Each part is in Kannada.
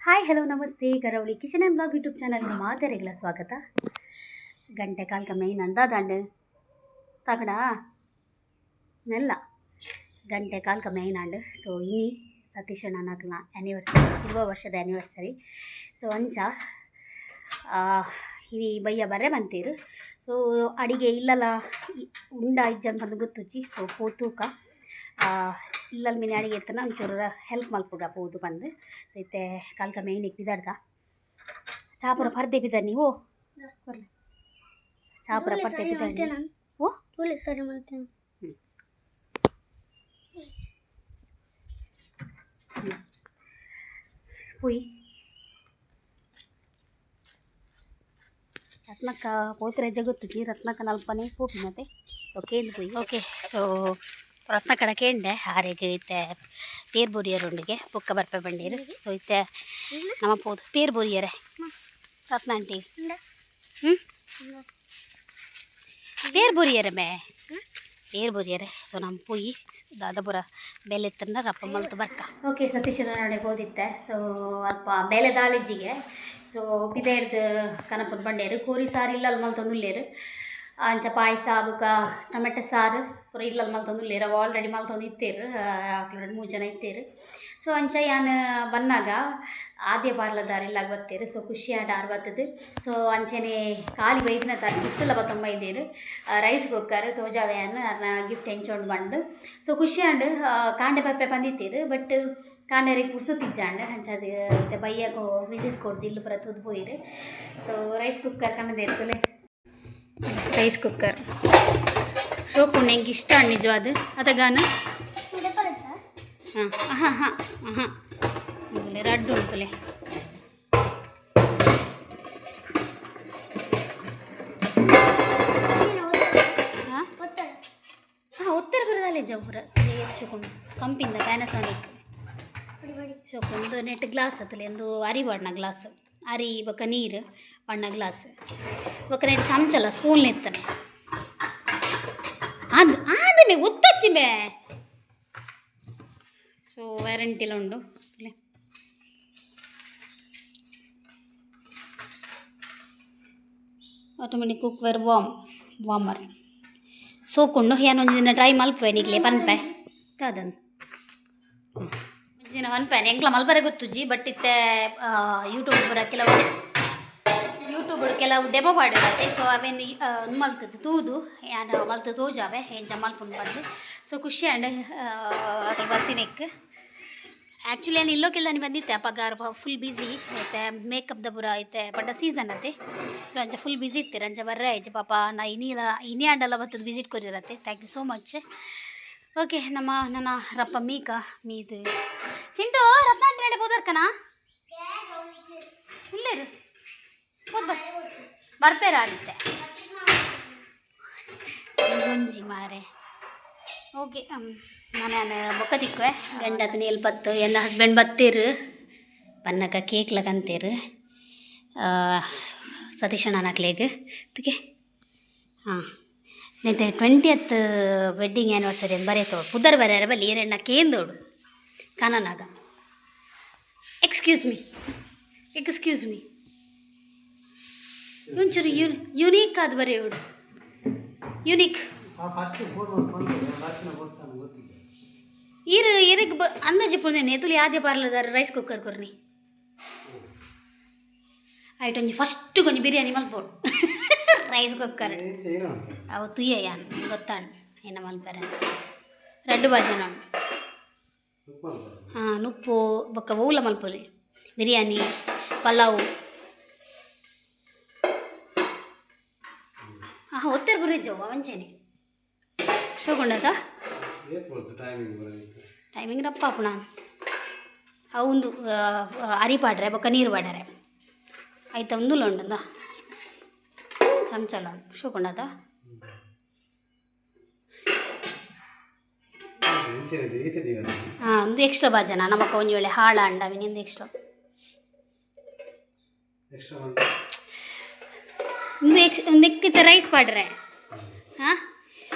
ಹಾಯ್ ಹಲೋ ನಮಸ್ತೆ ಕರಾವಳಿ ಕಿಚನ್ ಆ್ಯಂಡ್ ಬ್ಲಾಗ್ ಯೂಟ್ಯೂಬ್ ಚಾನಲ್ಗೆ ಮಾತೆರೆಗಳ ಸ್ವಾಗತ. ಗಂಟೆ ಕಾಲ್ಕ ಮೈನ್ ಅಂದಾದಂಡು ತಗಡ ನೆಲ್ಲ ಗಂಟೆ ಕಾಲ್ಕ ಮೈನ್ ಅಂಡು ಸೊ ಇನಿ ಸತೀಶ್ ಅಣ್ಣನಕ್ಲ ಆ್ಯನಿವರ್ಸರಿ 20 ವರ್ಷದ ಆ್ಯನಿವರ್ಸರಿ. ಸೊ ಅಂಚ ಇನಿ ಬಯ್ಯ ಬರ್ರೆ ಬಂತೀರು. ಸೊ ಅಡಿಗೆ ಇಲ್ಲಲ್ಲ ಉಂಡ ಇಜ್ಜನ್ ಬಂದು ಗೊತ್ತುಚ್ಚಿ ಸೊ ಪೋತೂಕ ಇಲ್ಲಲ್ ಮಿನಿ ಅಡಿಗೆ ಇರ್ತನ ಒಂಚೂರು ಹೆಲ್ಪ್ ಮಲ್ಪುಗ ಪೋದು ಬಂದು ಸೊ ಇತ್ತೆ ಕಾಲ್ಕ ಮೇಯ್ನಿಗೆ ಬಿದ್ದಾಡ್ದ ಚಾಪುರ ಪರ್ದೆ ಬಿದ್ದಾರ ನೀವು ಚಾಪುರ ಪರ್ದೆ ಬಿದ್ದಾರ ಓ ಸರಿ ಮಾಡ್ತೇನೆ. ಪುಯ್ ರತ್ನಕ್ಕ ಪೋತ್ರೆ ಜಗತ್ತು ರತ್ನಕ್ಕ ನಲ್ಪನೆ ಪೋಪಿ ಮತ್ತೆ ಸೊ ಕೇಂದ್ರ ಪುಯ್ ಓಕೆ. ಸೊ ರತ್ನ ಕಡೆ ಕೇಂಡೆ ಹಾರಿಗೆ ಇತ್ತೆ ಪೇರ್ ಬೋರಿಯರೊಂದಿಗೆ ಪುಕ್ಕ ಬರ್ಪೆ ಬಂಡೀರು. ಸೊ ಇತ್ತೆ ನಮ್ಮ ಪೋದು ಪೇರ್ ಬೋರಿಯರೆ ರತ್ನ ಆಂಟಿ ಪೇರ್ ಬೋರಿಯರೆ ಮೇ ಪೇರ್ ಬೋರಿಯರೆ. ಸೊ ನಮ್ಮ ಪುಯಿ ದಾದಪುರ ಬೇಲೆ ತಂದ ರಪ್ಪ ಮಲ್ತು ಬರ್ಕ ಓಕೆ. ಸತೀಶನ ನಡೆ ಹೋದಿತ್ತೆ. ಸೊ ಅಲ್ಪ ಬೇಲೆ ದಾಳಿಜಿಗೆ ಸೊ ಪಿದೇರ್ದು ಕನಪದ ಬಂಡೇರು ಕೋರಿ ಸಾರು ಇಲ್ಲಲ್ಲಿ ಮಲ್ತೊಂದುಲ್ಲೇರು ಅಂಚ ಪಾಯಸ ಬುಕ್ಕ ಟೊಮೆಟೊ ಸಾರು ಪೂರ ಇಲ್ಲಲ್ಲಿ ಮಲ್ತೊಂದುಲ್ಲೇರು. ಅವು ಆಲ್ರೆಡಿ ಮಲ್ತೊಂದು ಇತ್ತೇರು ಆಕಳು 2-3 ಜನ ಇತ್ತೇರು. ಸೊ ಅಂಚ ಯಾನು ಬನ್ನಾಗ ಆದ್ಯ ಪಾರ್ಲದಾರ ಇಲ್ಲ ಬತ್ತೇರು. ಸೊ ಖುಷಿ ಆಟ ಆರು ಬರ್ತದೆ. ಸೊ ಅಂಚನೆ ಖಾಲಿ ಬೈದಿನ ತರ ಗಿಫ್ಟೆಲ್ಲ ಬತ್ತೊಂಬೈದೇರು ರೈಸ್ ಕುಕ್ಕರ್ ತೋಜಾವೆಯನ್ನು ಅದನ್ನ ಗಿಫ್ಟ್ ಹೆಂಚೊಂಡು ಬಂದು ಸೊ ಖುಷಿ ಆಂಡು ಕಾಂಡೆ ಪಪ್ಪೆ ಬಂದಿತ್ತೇರು. ಬಟ್ ಕಾಂಡರಿಗೆ ಪುರ್ಸುತ್ತಿಜ್ಜಾಂಡು ಅಂಚದು ಮತ್ತು ಬೈಯಾಗ ವಿಸಿಟ್ ಕೊಡ್ದು ಇಲ್ಲಿ ಪುರ ತುದ್ದು ಪೋಯಿರು. ಸೊ ರೈಸ್ ಕುಕ್ಕರ್ ಕಣ್ಣದೇರ್ತಲೆ ರೈಸ್ ಕುಕ್ಕರ್ ಶೋಕು ನಂಗೆ ಇಷ್ಟ ನಿಜವಾದ ಅದಗಾನ ಹಾಂ ಹಾಂ ಹಾಂ ಹಾಂ ರಡ್ಡು ಉಂಟುಲೆ ಹಾಂ ಹಾಂ ಉತ್ತರ ಬರೋದಲ್ಲೇ ಜವ್ರ ಶೋಕೊಂಡು ಕಂಪಿಂದ ಪ್ಯಾನಸಾನಿಕ್ ಶೋಕೊಂದು ನೆಟ್ ಗ್ಲಾಸ್ ಹತ್ತಲೆ ಒಂದು ಅರಿ ಬಣ್ಣ ಗ್ಲಾಸ್ ಅರಿ ಬೊಕ್ಕ ನೀರು ಬಣ್ಣ ಗ್ಲಾಸ್ ಬೊಕ್ಕ ನೆಟ್ ಚಮಚಲ್ಲ ಸ್ಪೂನ್ ಎತ್ತನೆ ಆದಮೆ ಉತ್ತಚ್ಚಿ ಬೇ. ಸೊ ವ್ಯಾರಂಟಿಲ ಉಂಡು ಆಟೋಮೆಟಿಕ್ ಕುಕ್ವೇರ್ ವಾಮರ್ ಸೋಕೊಂಡು ಏನೊಂದು ದಿನ ಟ್ರೈ ಮಲ್ಪೆ ನಿಕ್ಲೆ ಪನ್ಪೆ ಅದನ್ನು ದಿನ ಪನ್ಪೆ ಎಂಕ್ಲ ಮಲ್ಪರೆ ಗೊತ್ತುಜ್ಜಿ. ಬಟ್ ಇತ್ತೆ ಕೆಲವು ಡೆಮೋ ಮಾಡಿರತ್ತೆ. ಸೊ ಅವೇನು ಮಲ್ತದ್ದು ತೂದು ಏನು ಮಲ್ತು ತೋಜಾವೆ ಹೆಂಚ ಮಲ್ಪುಂಡು ಬಂದು ಸೊ ಖುಷಿ ಆಂಡ್ ಅದೇ ಬರ್ತೀನಿಕ್ ಆ್ಯಕ್ಚುಲಿ ಏನು ಇಲ್ಲೋಕ್ಕೆಲ್ಲ ನೀವು ಬಂದಿತ್ತೆ ಪಗಾರ ಫುಲ್ ಬ್ಯುಸಿ ಐತೆ ಮೇಕಪ್ದ ಪೂರ ಐತೆ ಬಟ್ ಸೀಸನ್ ಅತ್ತೆ. ಸೊ ಅಂಚ ಫುಲ್ ಬ್ಯುಸಿ ಇರ್ತೀರ ಅಂಚ ಬರ್ರೆ ಆಯ್ತು ಪಾಪ ನಾ ಇನಿ ಆಂಡೆಲ್ಲ ಬರ್ತದೆ ವಿಸಿಟ್ ಕೊರಿರತ್ತೆ. Thank you so much. Okay ನನ್ನ ರಪ್ಪ ಮೀದು ಚಿಂಟು ರತ್ನ ನಡೆ ಬೋದರ್ಕನಾ ಇಲ್ಲೇರು ಬರ್ಪೇರ ಆಗುತ್ತೆ ಗುಂಜಿ ಮಾರೆ. ಓಕೆ ನಾನು ಬೊಕ್ಕ ತಿಕ್ಕುವೆ ಗಂಡದ ಎಲ್ಪತ್ತು ನನ್ನ ಹಸ್ಬೆಂಡ್ ಬತ್ತೀರು ಬನ್ನಕ ಕೇಕ್ಲಕಂತೀರು ಸತೀಶಣ್ಣ ನಾಕ್ಲೇಗೆ ತುಕೆ ಹಾಂ ನೆಟ್ಟೆ 20th ವೆಡ್ಡಿಂಗ್ ಆ್ಯನಿವರ್ಸರಿ ಅಂತ ಬರೆಯತ್ತೋಡು ಪುದರ್ ಬರೆಯರ ಬಲ್ಲಿ ಏರೆಣ್ಣ ಕೇಂದೋಡು ಕನನಾಗ ಎಕ್ಸ್ಕ್ಯೂಸ್ ಮೀ ಒಂಚೂರು ಯುನೀಕ್ ಆದ ಬರೆಯೋಡು ಯುನೀಕ್ ಇರಕ್ಕೆ ಅಂದಾಜು ಪುಣ್ಯನೆ ತುಲಿ ಆದ್ಯ ಪಾರ್ಲದಾರ ರೈಸ್ ಕುಕ್ಕರ್ ಕೊರ್ನಿ ಆಯ್ತು ಒಂಜಿ ಫಸ್ಟ್ ಕೊಂಚ ಬಿರಿಯಾನಿ ಮಲ್ಪೋಡು ರೈಸ್ ಕುಕ್ಕರ್ ಅವು ತುಯ್ಯ ಗೊತ್ತಾಂಡು ಏನ ಮಲ್ಪರೆ ರಡ್ಡು ಬಾಜನ ಹಾಂ ನುಪ್ಪು ಬೊಕ್ಕ ಊಲ ಮಲ್ಪೊಲಿ ಬಿರಿಯಾನಿ ಪಲಾವು ಹಾಂ ಒತ್ತೇರು ಬರೀಜವು ಅವಂಚೇನೆ ಶೋಕೊಂಡದ ಟೈಮಿಂಗ್ ರಪ್ಪಾಪು ನಾನು ಅವಂದು ಅರಿ ಪಾಡ್ರೆ ಬೊಕ್ಕ ನೀರು ಪಾಡ್ರೆ ಆಯ್ತಾ ಒಂದುಲ್ಲ ಉಂಡಂದ ಚಮಚಲ ಉಂಟು ಶೋಕೊಂಡದ ಹಾಂ ಒಂದು ಎಕ್ಸ್ಟ್ರಾ ಬಾಜನ ನಮ್ಮಕ್ಕ ಒಂಜಿ ವೇಳೆ ಹಾಳ ಅಂಡ ವಿನಿಂದು ಎಕ್ಸ್ಟ್ರಾ ಒಂದು ಎಕ್ಕಿತ ರೈಸ್ ಪಾಡ್ರೆ ಹಾಂ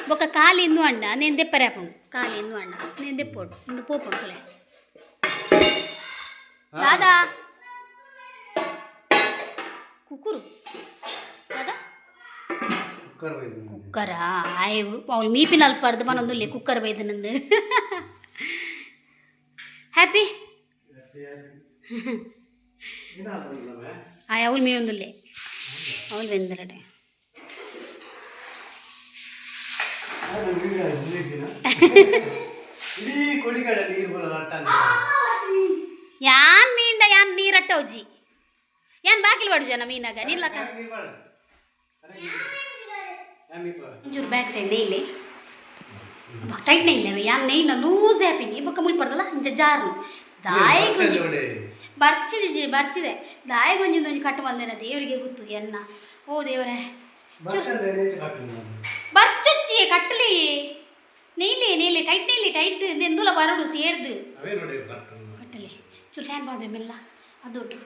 ಬೊಕ್ಕ ಕಾಲಿ ಇಂದು ಅಂಡ నేను ದೆಪ್ಪರಾಪುಂಡು ಕಾಲಿ ಇಂದು ಅಂಡ నేను ದೆಪ್ಪೋಡು ಇಂದು ಪೋಪುಂಡು ತುಲೆ ದಾದಾ కుక్కురు కదా కుక్కరా అయ్యో మామూలు మీ పిల్లలు పడదు మన ఉందిలే కుక్కర్ పోయింది హ్యాపీ అవును మీ ఉందిలే అవును వెందరడే ಯಾನ್ ಮೀಂಡ ಯಾನ್ ನೀರಟ್ಟ ಉಜ್ಜಿ ಯಾನ್ ಬಾಕಿಲ್ ಬಡು ಜನ ಮೀನಾಗ ನಿಲ್ಲಕ ಒಂಚೂರು ಬ್ಯಾಕ್ ಸೈಡ್ ನೆಯ್ಲೆ ಟೈಟ್ ನೆಯ್ಲೇವೆ ಯಾನ್ ನೆಯ್ನ ಲೂಸ್ ಹ್ಯಾಪಿನಿ ಬೊಕ್ಕ ಮುಲ್ಪಡ್ದಲ್ಲ ಇಂಚ ಜಾರ್ನು ದಾಯಿ ಗೊಂಜಿ ಬರ್ಚಿದೆ ದಾಯಿ ಗೊಂಜಿಂದೊಂಜಿ ಕಟ್ಟು ಮಲ್ದೇನ ದೇವರಿಗೆ ಗೊತ್ತು ಎನ್ನ ಓ ದೇವರೇ ಬರ್ಚೊಚ್ಚಿ ಕಟ್ಟಲಿ ನೆಯ್ಲಿ ಟೈಟ್ ಎಂದುಲ ಬರಡು ಸೇರ್ದು ಕಟ್ಟಲಿ ಚೂರು ಫ್ಯಾನ್ ಮಾಡ್ಬೇ ಮೆಲ್ಲ ಅದೊಟ್ಟು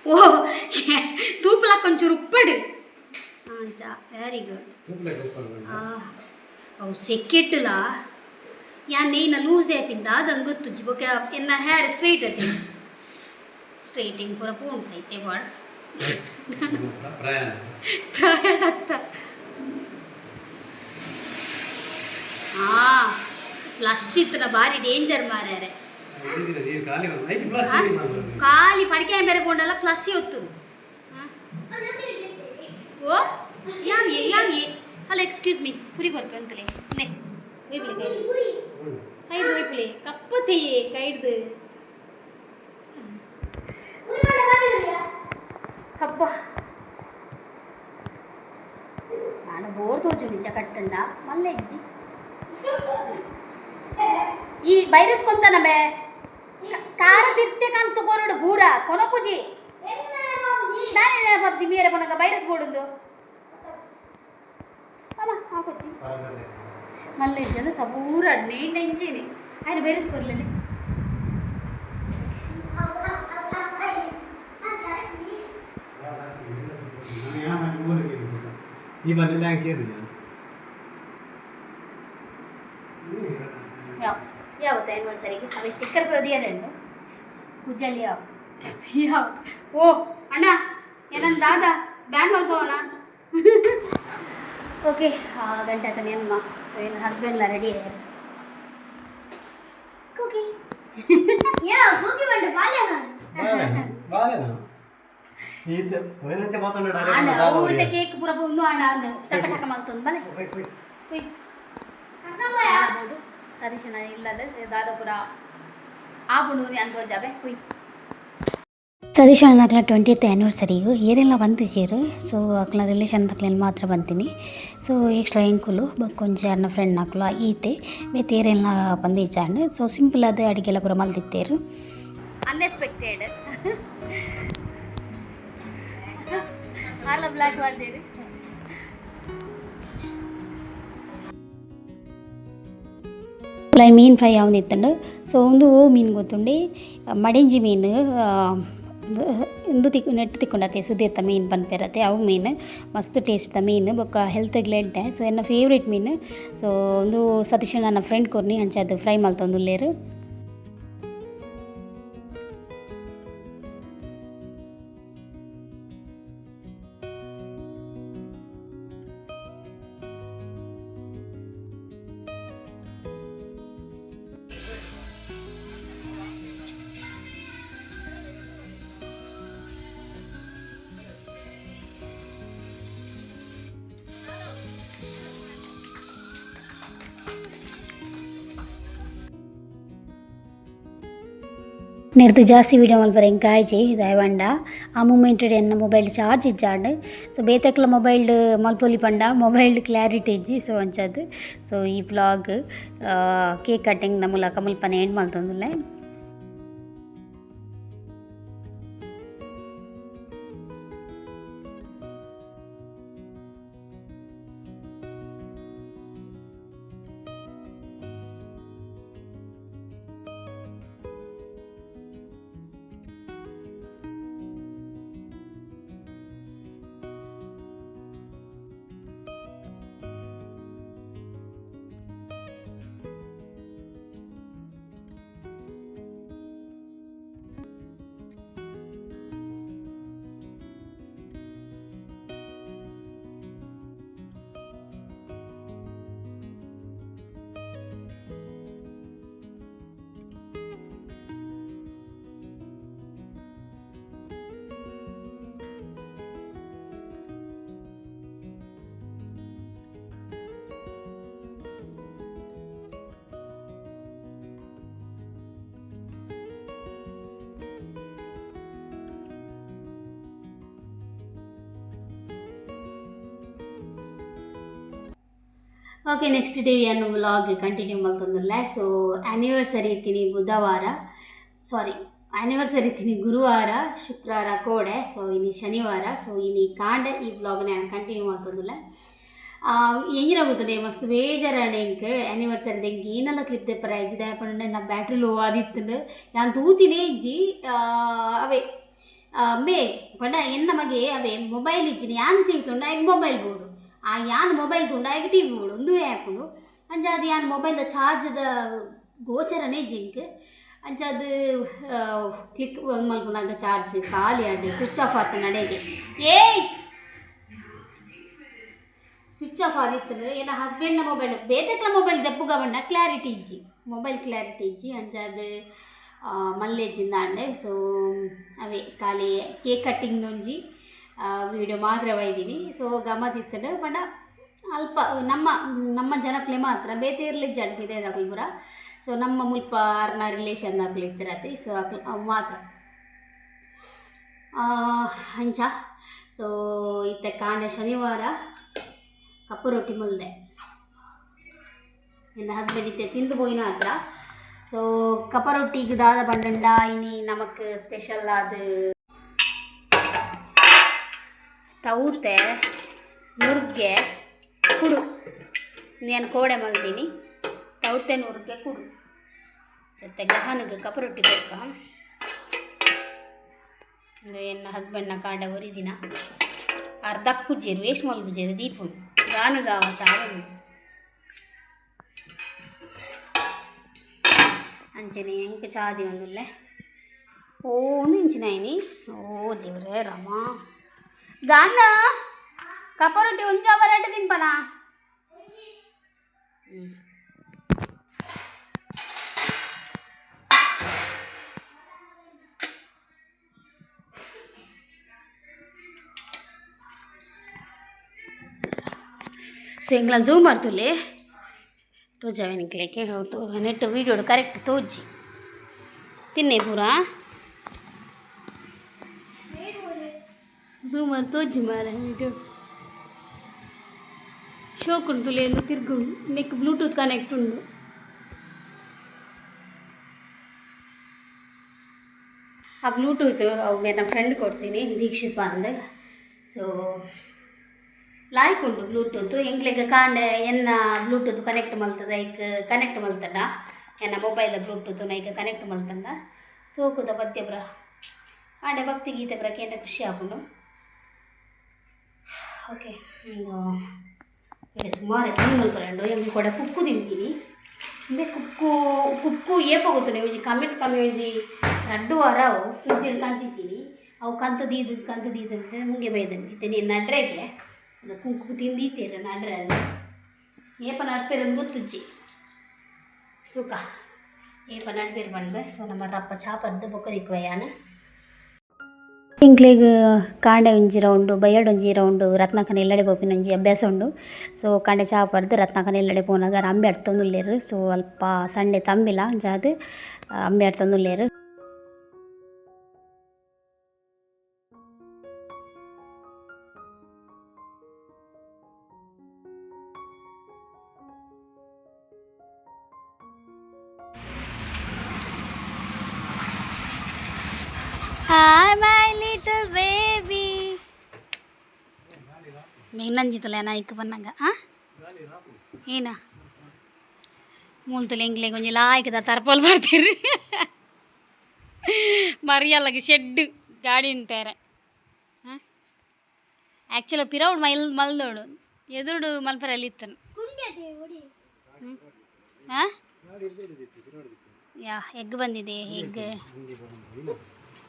ಓ ತೂಪಲಕ್ಕ ಒಂಚೂರು ಉಪ್ಪಡು ವೆರಿ ಗುಡ್ ಅವು ಸೆಕ್ಕೆಟ್ಟಲ ಯಾನ್ ನೆಯ್ನ ಲೂಸ್ ಆ್ಯಪಿಂದ ಅದಂದು ಗೊತ್ತುಜ್ಜಿ ಬೊಕ್ಕ ಎನ್ನ ಹೇರ್ ಸ್ಟ್ರೈಟ್ ಅತಿ ಸ್ಟ್ರೈಟಿಂಗ್ ಪೂರ ಪೂಣ್ ಸೈತೆ ಬಾಡ್ ಪ್ರಯಾಣ ಅತ್ತ ಫ್ಲಶ್ ಇತ್ತನ ಭಾರಿ ಡೇಂಜರ್ ಮಾರ್ಯಾರೆ ಖಾಲಿ ಪಡಿಕೆ ಬೇರೆ ಕೊಂಡಲ್ಲ ಫ್ಲಶ್ ಹೊತ್ತು ಓ ಯಾಂಗೆ ಅಲ್ಲ ಎಕ್ಸ್ಕ್ಯೂಸ್ ಮೀ ಪುರಿ ಕೊರ್ಪೆ ಅಂತಲೇ ನೇ ಕೈದು ಒಯ್ಪುಲೆ ಕಪ್ಪತ್ತೆಯೇ ಕೈಡ್ದು ಕಪ್ಪ ನಾನು ಬೋರ್ ತೋಜು ನಿಜ ಕಟ್ಟಂಡ ಮಲ್ಲ ಇಜ್ಜಿ ಈ ವೈರಸ್ ಕೊಂತನ ಬೇ ಕಾರ ತಿರ್ತೆ ಕಂತ ಕೊರಡು ಪೂರ ಕೊನಪುಜಿ ನಾನೇ ಪಬ್ಜಿ ಮೇರೆ ಕೊನಗ ವೈರಸ್ ಬೋಡುದು ಅಮ್ಮ ಹಾಕೊಚ್ಚಿ ಮಲ್ಲ ಇಜ್ಜಂದು ಸಬೂರ ನೇಂಡ ಇಂಚೇನೆ ಆಯ್ತು ವೈರಸ್ ಕೊರ್ಲೇನೆ ಈ ಬಂದಿಲ್ಲ ಕೇಳಿ ಯಾವತ್ತ ಆ್ಯನಿವರ್ಸರಿಗೆ ಅವೆ ಸ್ಟಿಕ್ಕರ್ ಪ್ರದಿಯರಂಡು ಪೂಜಲ್ಲಿ ಯಾವ ಓ ಅಣ್ಣ ಏನಂದ ದಾದ ಬ್ಯಾನ್ ಹೋಗೋಣ ಓಕೆ ಗಂಟೆ ಆತನೇ ಅಮ್ಮ ಸೊ ಏನು ಹಸ್ಬೆಂಡ್ಲ ರೆಡಿ ಆಗ್ಯಾರ ಕೂಗಿ ಕೂಗಿ ಬಂಡ ಬಾಲ್ಯ ಕೇಕ್ ಪೂರ ಒಂದು ಆಡ ಅಂದು ಟಕ ಟಕ ಮಾಡ್ತಂದು ಬಲೆ ಸತೀಶ್ ಇಲ್ಲದ Dadapura ಆಬುಡು ಅನ್ಬೋಜಾವೆ ಹುಯ್ Satish ಅಕ್ಲ 20th ಆ್ಯನಿವರ್ಸರಿಗೂ ಏರೆಲ್ಲ ಬಂದಿದ್ದೀರು so ಅಕ್ಲ relation ತಕ್ಲೇನು ಮಾತ್ರ ಬಂತೀನಿ ಸೊ ಎಕ್ಸ್ಟ್ರಾ ಎಂಕುಲು ಕೊಂಚ ಅನ್ನ ಫ್ರೆಂಡ್ ನಕ್ಲು ಈತೆ ಬೇತೆ ಏರೆಲ್ಲ ಬಂದಿಚ್ಚಾಂಡು ಸೊ ಸಿಂಪಲ್ ಅದು ಅಡಿಗೆಲ್ಲ ಪೂರ ಮಲ್ದಿತ್ತೇರು ಅನ್ಎಕ್ಸ್ಪೆಕ್ಟೆಡ್ ಹಾಲ ಬ್ಲಾಕ್ ಮಾಡ್ತೀರಿ ಮೀನು ಫ್ರೈ ಯಾವ್ದಿತ್ತಂಡು ಸೊ ಒಂದು ಮೀನು ಗೊತ್ತುಂಡಿ ಮಡಿಂಜಿ ಮೀನು ಇಂದು ನೆಟ್ಟು ತಿಕ್ಕೊಂಡತ್ತೆ ಸುದ್ದಿತ್ತ ಮೀನು ಬಂದ್ಪಿರತ್ತೆ ಅವು ಮೀನು ಮಸ್ತ್ ಟೇಸ್ಟ್ ಮೀನು ಬೊಕ್ಕ ಹೆಲ್ತ್ಗೆ ಲೆಡ್ಡೆ ಸೊ ಎನ್ನ ಫೇವ್ರೇಟ್ ಮೀನು ಸೊ ಒಂದು ಸತೀಶ್ ನನ್ನ ಫ್ರೆಂಡ್ ಕೊರ್ನಿ ಅಂಚದು ಫ್ರೈ ಮಲ್ತೊಂದುಲ್ಲೇರು ನೆಡ್ದು ಜಾಸ್ತಿ ವೀಡಿಯೋ ಮಲ್ಪರೆ ಎಂಕಾಯ್ಚಿ ದಯವಂಡ ಆ ಮೂಮೆಂಟ್ ಎನ್ನ ಮೊಬೈಲ್ ಚಾರ್ಜ್ ಇಜ್ಜಾಂಡ್ ಸೊ ಬೇತಕ್ಲ ಮೊಬೈಲ್ ಮಲ್ಪೊಲಿ ಪಂಡ ಮೊಬೈಲ್ ಕ್ಲಾರಿಟಿ ಇಜ್ಜಿ ಸೊ ಅಂಚದ್ದು ಸೊ ಈ ಬ್ಲಾಗ್ ಕೇಕ್ ಕಟ್ಟಿಂಗ್ ದ ಮೂಲಕ ಮುಲ್ಪನೆ ಎಂಡ್ ಮಲ್ತೊಂದುಲ್ಲೆ ಓಕೆ ನೆಕ್ಸ್ಟ್ ಡೇ ಏನು ವ್ಲಾಗ್ ಕಂಟಿನ್ಯೂ ಮಾಡ್ತಂದಿಲ್ಲ. ಸೊ ಆ್ಯನಿವರ್ಸರಿ ಇತ್ತೀನಿ ಬುಧವಾರ, ಸಾರಿ ಆ್ಯನಿವರ್ಸರಿ ಇತ್ತೀನಿ ಗುರುವಾರ, ಶುಕ್ರವಾರ ಕೋಡೆ. ಸೊ ಇನ್ನು ಶನಿವಾರ. ಸೊ ಇನ್ನು ಕಾಂಡ ಈ ವ್ಲಾಗ್ ನಾನು ಕಂಟಿನ್ಯೂ ಮಾಡ್ತಂದಿಲ್ಲ. ಎಂಜಿನಾಗುತ್ತದೆ ಮಸ್ತ್ ಬೇಜಾರಾണ് എനിക്ക് ಆ್ಯನಿವರ್ಸರಿ എനിക്ക് ഈനെല്ലാം ക്ലിപ്പ് തെപ്പറ ഇതായപ്പോഴേ నా బ్యాటరీ లో ఆదిత్తుంది ഞാൻ തൂത്തിನೇ ഇജ്ജി అవే ಮೇ ಪಂಡ ಎನ್ನ ಮಗೆ ಅವೇ ಮೊಬೈಲ್ ಇಜ್ಜಿನಿ ಯಾನ್ ತೀವ್ತುಂಡ ಈಗ ಮೊಬೈಲ್ ಬೋಡು ಆ ಯಾನ್ ಮೊಬೈಲ್ ತುಂಡ ಈಗ ಟಿ ವಿ ಬೋಡು ಒಂದು ಆ್ಯಪುಂಡು ಅಂಚ ಅದು ಯಾನ್ ಮೊಬೈಲ್ದ ಚಾರ್ಜ್ದ ಗೋಚರನೇ ಜಿಂಕ್ ಅಂಚ ಅದು ಕ್ಲಿಕ್ ಮಲ್ಪುನಾಗ ಚಾರ್ಜ್ ಖಾಲಿ ಆಡಿ ಸ್ವಿಚ್ ಆಫ್ ಆತ ನಡೆಗೆ ಏಯ್ ಸ್ವಿಚ್ ಆಫ್ ಆದಿತ್ತು ಏನ ಹಸ್ಬೆಂಡ್ನ ಮೊಬೈಲ್ ಬೇತೆಕ್ಲ ಮೊಬೈಲ್ ದೆಪ್ಪುಗ ಬಂಡ ಕ್ಲಾರಿಟಿ ಇಜ್ಜಿ ಮೊಬೈಲ್ ಕ್ಲಾರಿಟಿ ಇಜ್ಜಿ ಅಂಚ ಅದು ಮಲ್ಲೇಜಿಂದ ಅಂಡೆ. ಸೊ ಅವೇ ಖಾಲಿ ಕೇಕ್ ಕಟ್ಟಿಂಗ್ ಒಂಜಿ ವೀಡಿಯೋ ಮಾತ್ರ ಒಯ್ದೀನಿ. ಸೊ ಗಮ್ಮತ್ತಿತ್ತು ಬಟ್ ಅಲ್ಪ ನಮ್ಮ ನಮ್ಮ ಜನಕ್ಲೆ ಮಾತ್ರ ಬೇತೆ ಇರಲಿ ಜಡ್ಬಿದೆ ಅದಾಗಲಿ ಪೂರ. ಸೊ ನಮ್ಮ ಮುಲ್ಪ ಅರ್ನ ರಿಲೇಷನ್ ದಾಖಲೆ ಇರ್ತಿರತ್ತೆ. ಸೊ ಅವು ಮಾತ್ರ ಅಂಚ. ಸೊ ಇತ್ತೆ ಕಾಂಡ ಶನಿವಾರ ಕಪ್ಪು ರೊಟ್ಟಿ ಮುಲ್ದೆ ನನ್ನ ಹಸ್ಬೆಂಡ್ ಇತ್ತೆ ತಿಂದು ಪೋಯಿನ ಹತ್ರ. ಸೊ ಕಪ್ಪ ರೊಟ್ಟಿಗೆ ದಾದ ಪಂಡಂಡ ಇನಿ ನಮಕ್ ಸ್ಪೆಷಲ್ ಅದು ತೌರ್ತೆ ನುರ್ಗೆ ಕುಡು ನಾನು ಕೋಡೆ ಮಲ್ದೀನಿ ತೌತೆ ನುರ್ಗೆ ಕುಡು ಸತ್ತೆ ಗಹನಿಗೆ ಕಪ್ಪ ರೊಟ್ಟಿ ಕೊಡ್ಕ ಎನ್ನ ಹಸ್ಬೆಂಡ್ನ ಕಾಂಡ ಒರಿದಿನ ಅರ್ಧಕ್ಕೂ ಜೇರು ವೇಸ್ಟ್ ಮಲ್ಗು ಜೇರು ದೀಪುಳು ಗಾನುಗಾವತ್ತ ಅವನು ಅಂಚನೆ ಎಂಕ ಚಾದಿ ಒಂದುಲ್ಲೆ ಓನು ಇಂಚಿನಾಯಿನಿ. ಓ ದೇವ್ರೆ ರಾಮ ಗಾನ ಕಪ್ಪ ರೊಟ್ಟಿ ಒಂಜ ಬರಟ ತಿನ್ಪನ. ಸೊ ಎಂಗ್ಲ ಝೂಮ್ ಮಾಡ್ತುಲೆ ತೋಜಾವೆ ನಿಕ್ಲಿಕ್ಕೆ ಹೌದು ನೆಟ್ಟು ವೀಡಿಯೋಡು ಕರೆಕ್ಟ್ ತೋಜಿ ತಿನ್ನೆ ಪೂರ ಝೂಮ್ ಮಾಡಿ ತೋಜಿ ಮಾರ ವೀಡಿಯೋ ಶೋಕುಂಡು ತುಲೆ ಎಂದು ತಿರ್ಗುಂಡು ನೆಕ್ ಬ್ಲೂಟೂತ್ ಕನೆಕ್ಟ್ ಉಂಡು. ಆ ಬ್ಲೂಟೂತ್ ಅವು ನನ್ನ ಫ್ರೆಂಡ್ ಕೊಡ್ತೀನಿ ದೀಕ್ಷಿತ್ ಅಂದೆ. ಸೊ ಲಾಯ್ಕ್ ಉಂಟು ಬ್ಲೂಟೂತ್ ಎಂಗ್ಲಿಗೆ ಕಾಂಡೆ ಎನ್ನ ಬ್ಲೂಟೂತ್ ಕನೆಕ್ಟ್ ಮಲ್ತದ ಈಗ ಕನೆಕ್ಟ್ ಮಲ್ತಡ ಎನ್ನ ಮೊಬೈಲ್ದ ಬ್ಲೂಟೂತ್ ನೈಗೆ ಕನೆಕ್ಟ್ ಮಲ್ತಂದ ಸೋಕುದ ಪದ್ಯ ಬ್ರ ಆಂಡೆ ಭಕ್ತಿ ಗೀತೆ ಬ್ರ ಕೇಂದ್ರ ಖುಷಿ ಹಾಕೊಂಡು. ಓಕೆ ಸುಮಾರು ಕ್ಲೀನ್ ಮಲ್ಪರಂಡು ಎಂಗ್ಲಿ ಕೂಡ ಕುಕ್ಕು ತಿಂತೀನಿ ಅಂದರೆ ಕುಕ್ಕು ಏಪೋಗುತ್ತಾನೆ ಒಂಜಿ ಕಮ್ಮಿ ಒಂಜಿ 2 ವಾರ ಅವು ಫ್ರಿಜ್ಜಲ್ಲಿ ಕಂತಿದ್ದೀನಿ ಅವು ಕಂತದೀದು ಅಂದರೆ ಮುಂಗೆ ಬೈದಂಗೆ ನೀನು ನಡ್ರೆಗೆ ಅದು ಕುಂಕು ತಿಂದೀತೀರ ನಡ್ರೆ ಅದು ಏಪ ನಡ್ಪೇರಂದು ಗೊತ್ತುಜ್ಜಿ ತೂಕ ಏಪ ನಡ್ಪೇರು ಬಂದೆ. ಸೊ ನಮ್ಮ ರಪ್ಪ ಚಾಪದ್ದು ಬೊಕ್ಕದಿಕ್ಕುವಯ್ಯಾನ ಇಂಕ್ಲೆಗ್ ಕಾಂಡೆ ಒಂಜಿ ರೌಂಡು ಬಯ್ಯಡೊಂಜಿ ರೌಂಡು ರತ್ನಾಕನ ಎಲ್ಲಡೆ ಪೋಪಿನ ಒಂಜಿ ಅಭ್ಯಾಸ ಉಂಡು. ಸೊ ಕಾಂಡೆ ಚಾಪಡ್ದು ರತ್ನಾಕನ ಎಲ್ಲಡೆ ಪೋನಾಗ ಅಂಬೆ ಅಡ್ತೊಂದುಲ್ಲೇರು. ಸೊ ಅಲ್ಪ ಸಂಡೆ ತಂಬಿಲ್ಲ ಜಾದು Ambe ಅಡ್ತೊಂದುಲ್ಲೇರು. Hi my little baby. ಮೇನಂಜಿತಲೇನ ಇಕ್ಕ ಬನ್ನಂಗ ಏನ ಮೂಲ್ತಲೆ ಎಂಗ್ಲೆ ಕೊಂಚ ಲಾಯ್ಕದ ತರ್ಪೋಲ್ ಬರ್ತೀರಿ ಮರಿಯಲ್ಲಗೆ ಶೆಡ್ ಗಾಡಿ ಅಂತಾರೆ. ಆ್ಯಕ್ಚುಲಿ ಪಿರೌಡ್ ಮಲ್ದೋಡು ಎದುರುಡು ಮಲ್ಪರಲ್ಲಿ ಇತ್ತನು ಯಾ ಎಗ್ ಬಂದಿದೆ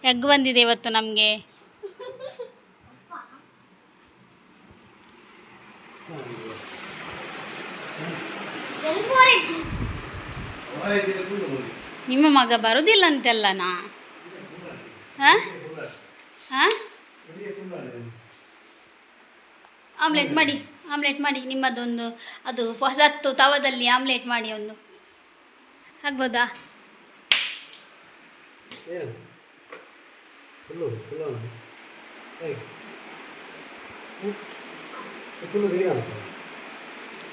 ಎಗ್ ಬಂದಿದೆ ಇವತ್ತು ನಮಗೆ. ನಿಮ್ಮ ಮಗ ಬರುದಿಲ್ಲ ಅಂತೆಲ್ಲನಾ? ಆಮ್ಲೆಟ್ ಮಾಡಿ ನಿಮ್ಮದೊಂದು ಅದು ಹೊಸತ್ತು ತವದಲ್ಲಿ ಆಮ್ಲೆಟ್ ಮಾಡಿ ಒಂದು ಆಗ್ಬೋದಾ?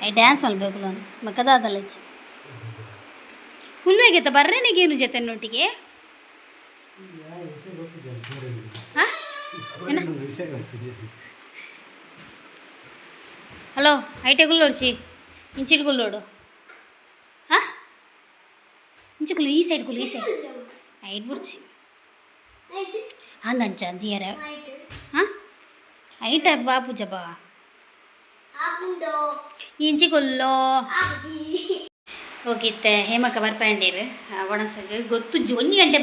ಐ ಡ್ಯಾನ್ಸ್ ಅಲ್ಬೇಕು ನಾನು ಮಕ್ಕದಾದಲ್ಲ ಫುಲ್ ಹೇಗಿತ್ತ ಬರ್ರೇನಿಗೇನು ಜೊತೆ ನೊಟ್ಟಿಗೆ ಹಾಂ ಹಲೋ ಐಟೆ ಗುಲ್ಲೋಡ್ಚಿ ಇಂಚಿಡ್ ಗುಲ್ಲೋಡು ಹಾಂ ಇಂಚಿ ಗುಲ್ಲು ಈ ಸೈಡ್ ಗುಲ್ಲು ಈ ಸೈಡ್ ಐಟ್ ಬಿಡ್ಚಿ ಅಂದಂಚ ದಿಯರ ಹಾಂ ಐಟ ಬಾಪು ಜಬಾ ಇಂಚಿ ಗುಲ್ಲೋ ಹೋಗಿತ್ತೆ ಹೇಮಕ್ಕ ಬರ್ಪಂಡೀರು ಒಣಸಗೆ ಗೊತ್ತುಜ್ಜಿ 1 ಗಂಟೆ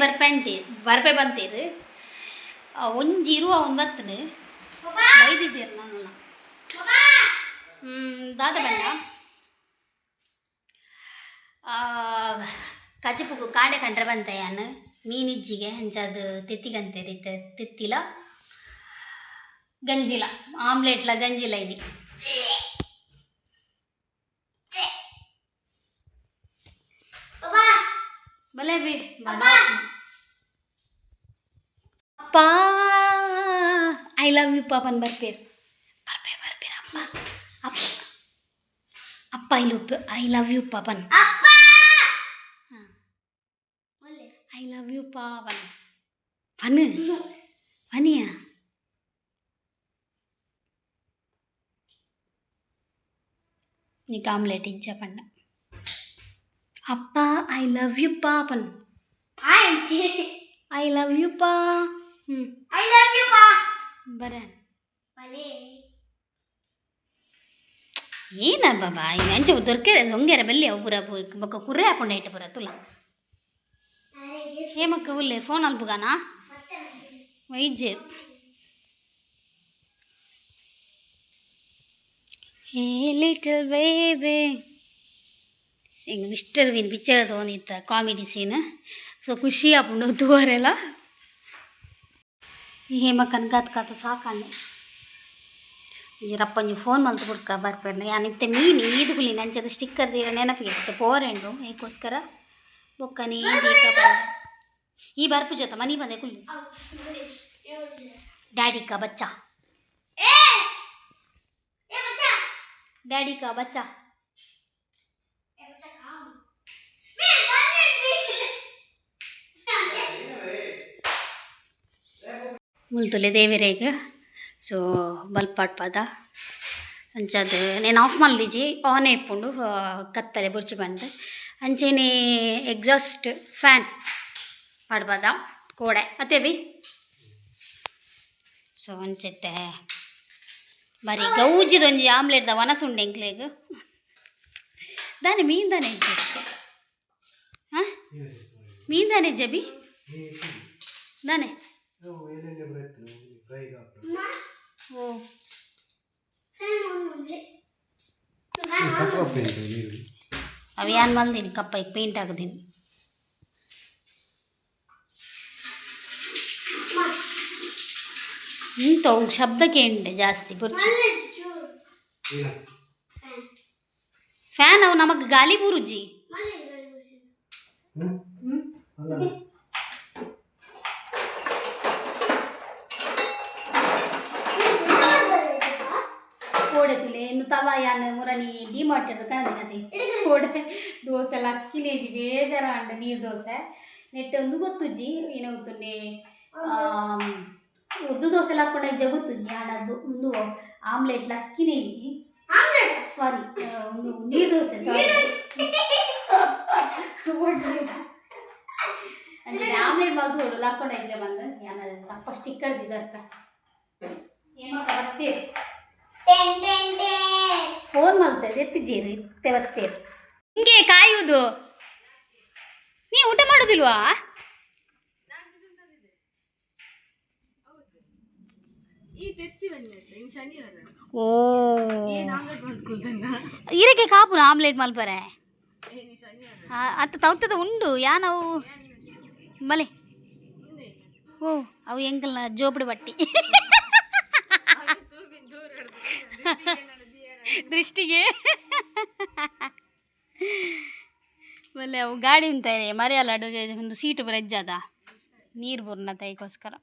ಬರ್ಪೆ ಬಂತೀರು ಒಂಜಿರು ಅವ್ನು ಬರ್ತದೆ ಬೈದಿದ್ದೀರು ನಾನು ದಾದ ಬಣ್ಣ ಕಚಪುಗು ಕಾಡೆ ಕಂಡ್ರೆ ಬಂತ ಯಾನು ಮೀನಿಜ್ಜಿಗೆ ಹಂಚದು ತೆತ್ತಿಗಂತೇರಿ ತೆತ್ತಿಲ ಗಂಜಿಲ ಆಮ್ಲೆಟ್ಲ ಗಂಜಿಲ ಇನಿ ಬಲೆ ಬಿ ಅಪ್ಪ ಐ ಲವ್ ಯು ಪಾಪನ್ ಬರ್ಪೇರು ಅಪ್ಪ ಅಪ್ಪ ಅಪ್ಪ ಐ ಲವ್ ಯು ಪಾಪನ್ ಐ ಲವ್ ಯು ಪಾಪನ್ ಫನ್ ಫನಿಯಾ నీకు ఆమ్లెట్ ఇచ్చా పండ అప్ప ఐ లవ్ యూ పాపన్ ఐ లవ్ యూ పా బరే ಏನ ಬಾಬಾ ಈಗ ಅಂಚೆ ದೊರಕೆ ದೊಂಗೆರ ಬೆಲ್ಲಿ ಅವು ಪುರ ಬೊಕ್ಕ ಕುರ್ರೆ ಹಾಕೊಂಡು ಐಟೆ ಪುರ ತುಲ ಹೇಮಕ್ಕ ಉಲ್ಲೆ ಫೋನ್ ಅಲ್ಪುಗಾನ ವೈಜ್ಯ ಹೇ ಲಿಟಲ್ ಬೇಬಿ ಹಿಂಗ ಮಿಸ್ಟರ್ ವಿನ್ ಪಿಕ್ಚರ್ ತೋನಿತ್ತ ಕಾಮಿಡಿ ಸೀನ್ ಸೊ ಖುಷಿ ಹಾಕೊಂಡು ತೂವರೆಲ್ಲ ಹೇಮಕ್ಕನ ಕಾತ ಸಾಕಣ್ಣೆ ರಪ್ಪಂಜು ಫೋನ್ ಮಲ್ತು ಬುಡ್ಕ ಬರ್ಪೇನೆ ಯಾನಿತ್ತೆ ಮೀನು ಈದುಗುಲಿ ನಂಚದ ಸ್ಟಿಕ್ಕರ್ ದೀರ ನೆನಪಿಗೆ ಪೋರೆಂಡು ಏಕೋಸ್ಕರ ಬೊಕ್ಕ ನೀ ಈ ಬರ್ಪು ಜೊತೆ ಮನಿ ಬಂದೆ ಕುಲ್ಲು ಡ್ಯಾಡಿ ಕಾ ಬಚ್ಚಾ ಡ್ಯಾಡಿ ಕಾ ಬಚ್ಚಾ ಮುಲ್ತುಲೆ ದೇವಿರೇಗ ಸೊ ಬಲ್ಪಾಟ್ ಪದ ಅಂಚದು నేను ಆಫ್ ಮಲ್ದಿಜಿ ಆನ್ ಇಪ್ಪುಂಡು ಕತ್ತಲೆ ಬುರ್ಚಿ ಬಂದು ಅಂಚೆನೆ ಎಕ್ಸಾಸ್ಟ್ ಫ್ಯಾನ್ ಪಡ್ಬದ ಕೋಡೆ ಅತ್ತೆ ಬಿ ಸೊ ಅಂಚೆತ್ತೆ ಬರೀ ಗೌಜಿದೊಂಜಿ ಆಮ್ಲೆಟ್ದ ವನಸುಂಡೆ ಎಂಕ್ಲೆಗ್ ದಾನೆ ಮೀನ್ ದಾನೆ ಇಜ್ಜೆ ಹಾಂ ಮೀನ್ ದಾನೆ ಇಜ್ಜೆ ದಾನೆ ಓ ಅವು ಏನ್ ಮಲ್ದೀನಿ ಕಪ್ಪಗೆ ಪೇಂಟ್ ಹಾಕದೀನಿ ಇಂಥವು ಶಬ್ದಕ್ಕೆ ಉಂಡೆ ಜಾಸ್ತಿ ಬುರ್ಚಿ ಫ್ಯಾನ್ ಅವು ನಮಗೆ ಗಾಳಿ ಬೂರುಜಿ ಕೋಡೆ ತುಲೆ ಇನ್ನು ತವ ಯಾನ್ ಮುರನಿ ಡಿಮಾರ್ಟೆಡ್ ಕಾಣದಿ ಕೋಡೆ ದೋಸೆ ಲಕ್ಕಿನೇಜಿ ಬೇಜಾರ ಅಂಡ ನೀರು ದೋಸೆ ನೆಟ್ಟೆ ಒಂದು ಗೊತ್ತುಜ್ಜಿ ಏನೋ ಗೊತ್ತುಂಡೆ ಉರ್ದು ದೋಸೆ ಹಾಕೊಂಡೆ ಜಗುತ್ತುಜ್ಜಿ ಆಡದ್ದು ಒಂದು ಆಮ್ಲೆಟ್ ಲಕ್ಕಿನೇ ಇಜ್ಜಿ ಸಾರಿ ಒಂದು ನೀರು ದೋಸೆ ಸಾರಿ ಅಂದ್ರೆ ಆಮ್ಲೆಟ್ ಮಲ್ತು ಹೊಡು ಹಾಕೊಂಡೆ ಇಜ್ಜೆ ಬಂದು ಯಾನ ತಪ್ಪ ಸ್ಟಿಕ್ಕರ್ ದಿದ್ದರ್ಕ ಏನೋ ಬರ್ತೀರಿ ಫೋನ್ ಮಲ್ತದೆ ಎತ್ತಿಜೀರಿ ತೆವತ್ತೇರು ಹಿಂಗೆ ಕಾಯುವುದು ನೀ ಊಟ ಮಾಡೋದಿಲ್ವಾ ಓ ಇರಕ್ಕೆ ಕಾಪುನ ಆಮ್ಲೆಟ್ ಮಲ್ಪರೆ ಅತ್ತ ತವತ್ತದ ಉಂಡು ಯಾನವು ಮಲೆ ಓ ಅವು ಎಂಕಲ್ನ ಜೋಪಡಿ ಬಟ್ಟಿ ದೃಷ್ಟಿಗೆ ಮಲ್ಲೆ ಅವು ಗಾಡಿ ಉಂತಾರೆ ಮರೆಯಲ್ಲ ಒಂದು ಸೀಟು ಬರಜ್ಜದ ನೀರು ಬುರ್ನ ತೈಗೋಸ್ಕರ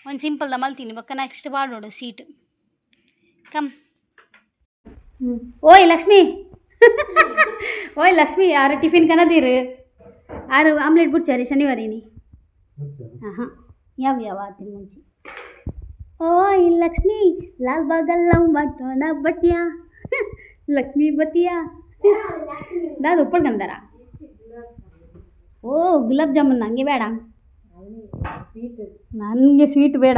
ಒಂದು ಸಿಂಪಲ್ದ ಮಲ್ತೀನಿ ಬಕ್ಕ ನೆಕ್ಸ್ಟ್ ಬಾಡೋಡು ಸೀಟ್ ಕಮ್ ಓಯ್ ಲಕ್ಷ್ಮಿ ಓಯ್ ಲಕ್ಷ್ಮಿ ಯಾರು ಟಿಫಿನ್ ಕನದೀರು ಯಾರು ಆಮ್ಲೆಟ್ ಬಿಡ್ಚಾರಿ ಶನಿವಾರಿನಿ ಹಾಂ ಹಾಂ ಯಾವ ಆತಿನ ಮುಂಚೆ ಓಯ್ ಲಕ್ಷ್ಮಿ ಲಾಲ್ ಬಾಗಲ್ಲ ಮಾಡೋಣ ಬಟ್ಯಾ ಲಕ್ಷ್ಮಿ ಬತ್ತಿಯಾ ದಾದು ಉಪ್ಪಳ್ಕಂದಾರ ಓ ಗುಲಾಬ್ ಜಾಮೂನ್ ನನಗೆ ಬೇಡ ನನಗೆ ಸ್ವೀಟ್ ಬೇಡ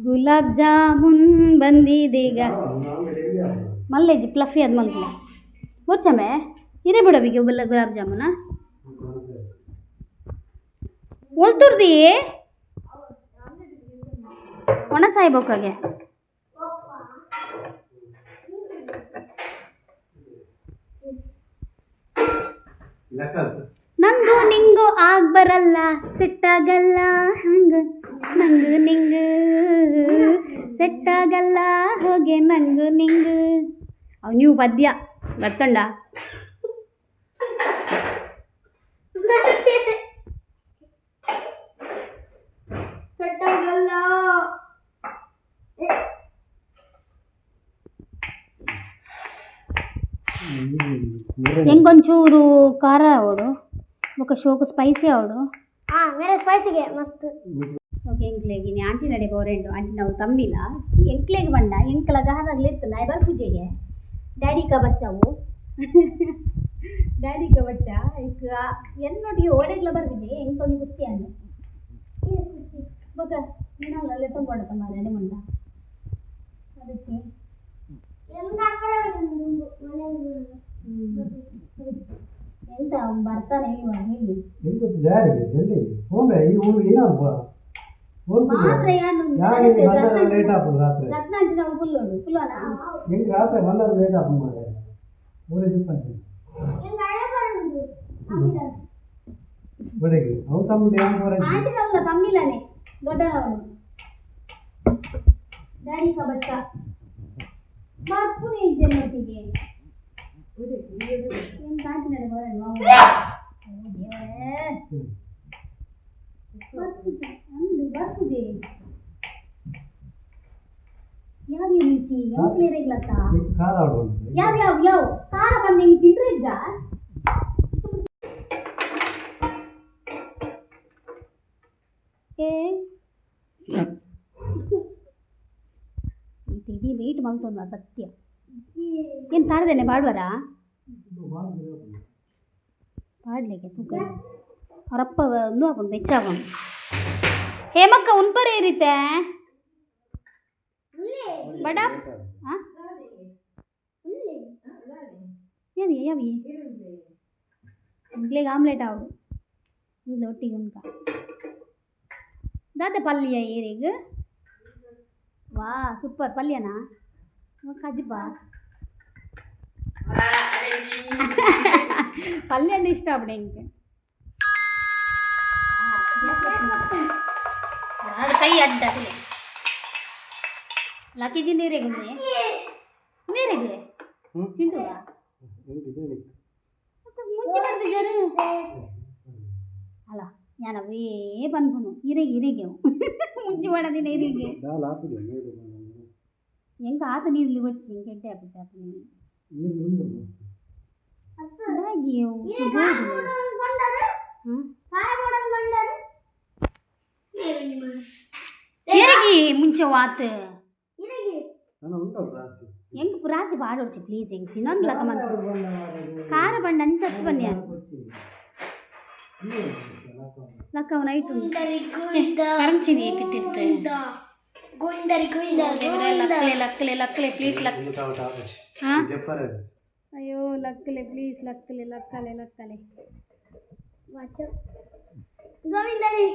ಗುಲಾಬ್ ಜಾಮೂನ್ ಬಂದಿದೀಗ ಮಲ್ಲೇಜಿ ಪ್ಲಫಿ ಅದು ಮಲ್ಗೆ ಮುಚ್ಚಮ್ಮೆ ಹಿರೇ ಬಿಡೋಬಿಗೆ ಗುಲಾಬ್ ಜಾಮೂನ ಒಲ್ತುರ್ದಿ ಒಣ ಸಾಯ್ಬೇಕಾಗೆ ನಂಗು ನಿಂಗು ಆಗ್ ಬರಲ್ಲ ಸೆಟ್ಟಾಗಲ್ಲ ಹಂಗ ನಂಗು ನಿಂಗು ಸೆಟ್ಟಾಗಲ್ಲ ಹೋಗೆ ನಂಗು ನಿಂಗು ಅವ್ ನೀವು ಪದ್ಯ ಬರ್ಕೊಂಡ ಸೆಟ್ಟಾಗಲ್ಲ ಹೆಂಗೊಂಚೂರು ಖಾರ ಅವಡು ఒక షోకు స్పైసీ అవడు వేరే స్పైసీಗೆ ಮಸ್ತ್ ಓಕೆ ಎಂಕ್ಲೆಗಿನಿ ಆಂಟಿ ನಡೆ ಬೋರೆಂಡು ಆಂಟಿ ನಾವು ತಮ್ಮಿಲ್ಲ ಎಂಕ್ಲೆಗೆ ಬಂಡ ಎಂಕ್ಲ ಗಹನಾಗ್ಲಿತ್ತು ನಾಯಿ ಬರ್ ಪೂಜೆಗೆ ಡ್ಯಾಡಿ ಕ ಬಚ್ಚಾವು ಡ್ಯಾಡಿ ಕ ಬಚ್ಚ ಈಗ ಎನ್ನೊಟ್ಟಿಗೆ ಓಡೆಗ್ಲ ಬರ್ಬಿದ್ದೆ ಎಂಕೊಂದು ಕುತ್ತಿ ಅಂದು ಬೊಕ ನೀನಲ್ಲ ತಂಗೊಂಡ ತಮ್ಮ ರೆಡಿ ಮಂಡ ಅದಕ್ಕೆ ಎಂತ ಬರ್ತಾನೆ ಹೇಳಿ ತಮ್ಮಿಲ್ಲನೆ ದೊಡ್ಡವನು ಡ್ಯಾಡಿ ಕಬಚ್ಚ ಮರ್ಪುನೆ ಇದ್ದೆ ನೋಟಿಗೆ ಯಾವ ಖಾರ ಬಂದು ಹಿಂಗೆ ತಿಂದ್ರೆ ಇದ್ದ ಇಡೀ ವೆಯ್ಟ್ ಮಲ್ತೊಂದು ಸತ್ಯ ಏನು ತಾಡ್ದೇನೆ ಬಾಡ್ವರ ಪಾಡ್ಲಿಕ್ಕೆ ತೂಕ ಅವರಪ್ಪ ಒಂದು ಹಾಕೊಂಡು ಬೆಚ್ಚಾಗ ಹೇಮಕ್ಕ ಉನ್ಪರೇ ಇರುತ್ತೆ ಬಡ ಹಾಂ ಯಾವಿ ಇಡ್ಲಿಗೆ ಆಮ್ಲೆಟ್ ಅವಡು ಇಲ್ಲ ಒಟ್ಟಿಗೆ ಉನ್ಕ ದಾತೆ ಪಲ್ಯ ಏರಿಗೆ ವಾ ಸೂಪರ್ ಪಲ್ಯನಾ ಕಜ್ಜಿಪ್ಪ ಪಲ್ಯ ಅಂದ್ರೆ ಇಷ್ಟ ಆಗ್ಬಿಡೆ ಇಂಕೆ ಕೈ ಅಡ್ಡ ಲಕ್ಕೀಜಿ ನೀರಿಗೆ ನೀರಿಗೆ ತಿಂಡುವ ಮುಂಚೆ ಬರ್ತಿದ್ದಾರೆ ಅಲ್ಲ ഞാനവേ പൻപുന്നു ഇരകെ ಮುಂಚೆ ಮಾಡದಿನ ಇರಿಗೆ ಹೆಂಗೆ ಆತ ನೀರ್ಲಿ ಬಡ್ಸಿ ಹಿಂಗೆ ಕೆಟ್ಟೆ ಹಾಕಿ ಮುಂಚೆ ವಾತ್ ಹೆಂಗ್ ರಾತ್ರಿ ಬಾಡೋಡ್ಸಿ ಪ್ಲೀಸ್ ಹೆಂಗ್ ಇನ್ನೊಂದು ಲಕ್ಕ ಮಂತ್ ಖಾರ ಬಂಡ ಅಂಚತ್ ಬನ್ನಿ ಲಕ್ಕ ಅವನ ಐಟು ಕರಂಚಿನಿ ಏಕಿತ್ತಿರ್ತೆ ಲಕ್ಕಲೆ ಲಕ್ಕಲೆ ಪ್ಲೀಸ್ ಲಕ್ ಹಾಂ ಅಯ್ಯೋ ಲಕ್ಕಲೆ ಪ್ಲೀಸ್ ಲಕ್ಕಲೆ ಲಕ್ಕಲೆ ಲಕ್ಕಲೆ ಗೋವಿಂದರಿ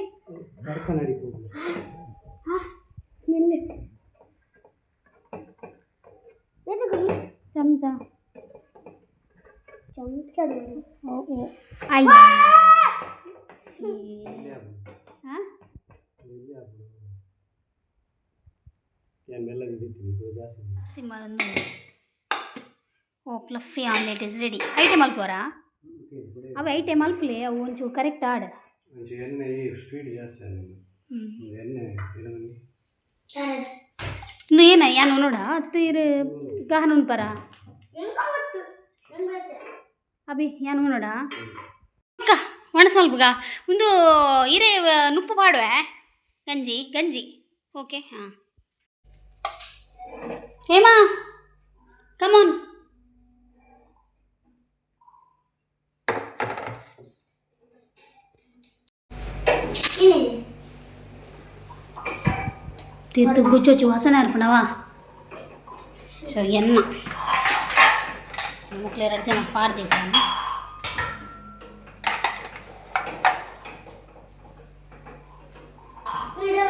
ಚಮಚ ಚಮಚ ಅಯ್ಯ ಓ fluffy omelette is ready item ಅಲ್ಪವರಾ ಅವು ಐಟಮ್ ಅಲ್ಪಲೇ ಅವು ಒಂಚೂರು ಕರೆಕ್ಟ್ ಆಡ nu ena ya noda tir gahanun para Abhi ಯಾನು ನೋಡ ಅಕ್ಕ ಒಣಸ್ಮಲ್ಪಗ ಒಂದು ಹಿರೇ ನುಪ್ಪು ಪಾಡುವೆ ಗಂಜಿ ಗಂಜಿ ಓಕೆ ಹಾಂ ಹೇಮಾ ಕಮಾನ್ తీర్థ కూర్చోచ్చు వాసన అర్పణవా సో ఎన్న ముక్కలు రెండు జನ పారదీసాను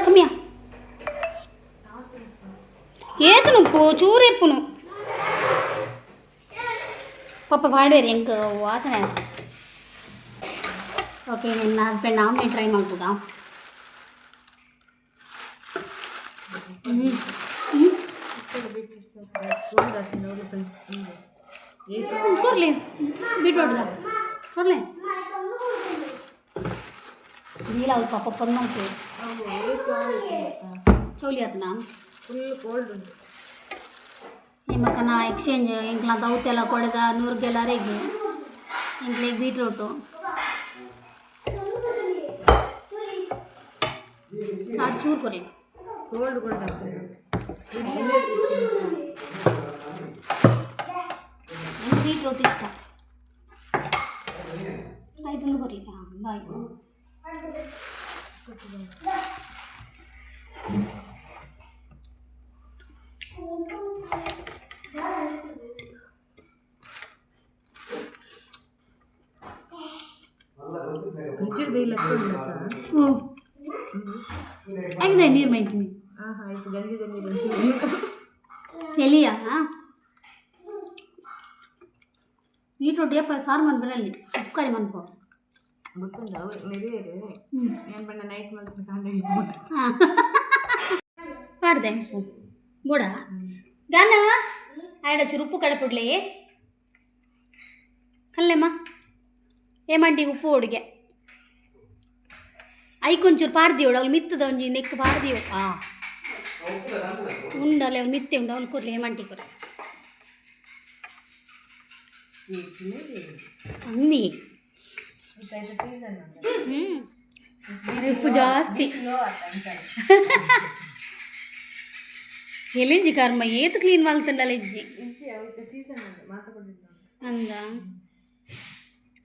కమ్యా ఏతు నువ్వు చూరెప్పును పాప పాడేరు ఇంక వాసన ఓకే నేను నా హస్బೆಂಡ್ ನಾವು ಟ್ರೈ ಮಾಡ್ಬೋದಾ করলে ಬಿಟ್ಬಿಡ್ದ ಕೊರ್ಲೆ ನೀಲ ಅವ್ರ ಪಾಪ ಪನ್ನಂತು ಚೌಲಿ ಆತನ ಫುಲ್ ಕೋಲ್ಡ್ ನಿಮ್ಮಕ್ಕ ನಾ ಎಕ್ಸ್ಚೇಂಜ್ ಇಂಕ್ಲ ದೌತೆಲ್ಲ ಕೊಡೆದ ನೂರ್ಗೆಲ್ಲ ರೇಗಿ ಇಂಕ್ಲಿಗೆ ಬೀಟ್ರೂಟು ಸಾರು ಚೂರು ಕೊರಿ ಕೋಲ್ಡ್ ಕೋಲ್ಡ್ ಆಗ್ತದೆ ಬೀಟ್ರೂಟ್ ಇಷ್ಟ ಆಯ್ತೊಂದು ಕೊರ್ಲಿಕ್ಕೆ ಹಾಂ ಬಾಯ್ ಫ್ರಿಜ್ಜಿಗೆ ಇಲ್ಲ ಹ್ಞೂ ಆಗಿದೆ ನೀರು ಮೈತೀನಿ ಹಾಂ ಆಯ್ತು ಗಂಜಿ ಗಂಜಿ ಎಲಿಯಾ ಬೀಟ್ರೂಟ್ ಏಪ ಸಾರು ಮನ್ಬರಲ್ಲಿ ಉಪ್ಕಾರಿ ಮನ್ಕೋ ಗೊತ್ತುಂಟು ಅವ್ರು ನೆರೆಯರು ಏನು ಬಣ್ಣ ನೈಟ್ ಮಾಡ್ತೀನಿ ಕಾಂಡ ಹಾಂ ಪಾಡ್ದೆ ಬೂಡ ಗಾನ ಆಯ್ಡಚ್ಚು ಉಪ್ಪು ಕಡಪುಡ್ಲಿ ಕಲ್ಲೆಮ್ಮ ಏಮಂಟಿ ಉಪ್ಪು ಹುಡುಗೆ ಐಕೊಂಚೂರು ಪಾಡ್ದೀವಳು ಅವ್ಳು ಮಿತ್ತದ ಒಂಜಿ ನೆಕ್ ಪಾಡ್ದೀವ ಉಂಡಲ್ಲ ಅವ್ಳು ಮಿತ್ತೆ ಉಂಡು ಅವ್ಳು ಕೊರ್ಲಿ ಹೇಮಂಟಿ ಕೊರ ಅನ್ನಿ ಉಪ್ಪು ಜಾಸ್ತಿ ಎಲ್ಲಿಂಜಿ ಕರ್ಮ ಏತು ಕ್ಲೀನ್ ಮಾಡ್ತಂಡಲ್ಲ ಇಜ್ಜಿ ಅಂದ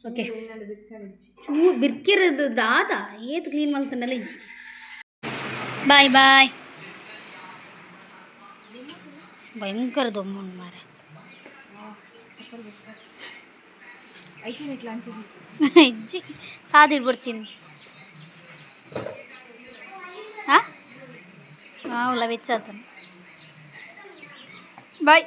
ಓಕೆ ಚೂ ಬಿರ್ಕಿರದು ದಾದ ಏತು ಕ್ಲೀನ್ ಮಾಡ್ತಂಡಲ್ಲ ಇಜ್ಜಿ ಬಾಯ್ ಬಾಯ್ ಭಯಂಕರ ದೊಮ್ಮುಂಡು ಮಾರೆ ಇಜ್ಜಿ ಸಾದಿಡ್ಬಿಡ್ತೀನಿ ಹಾಂ అవులా వెచ్చేస్తాను బాయ్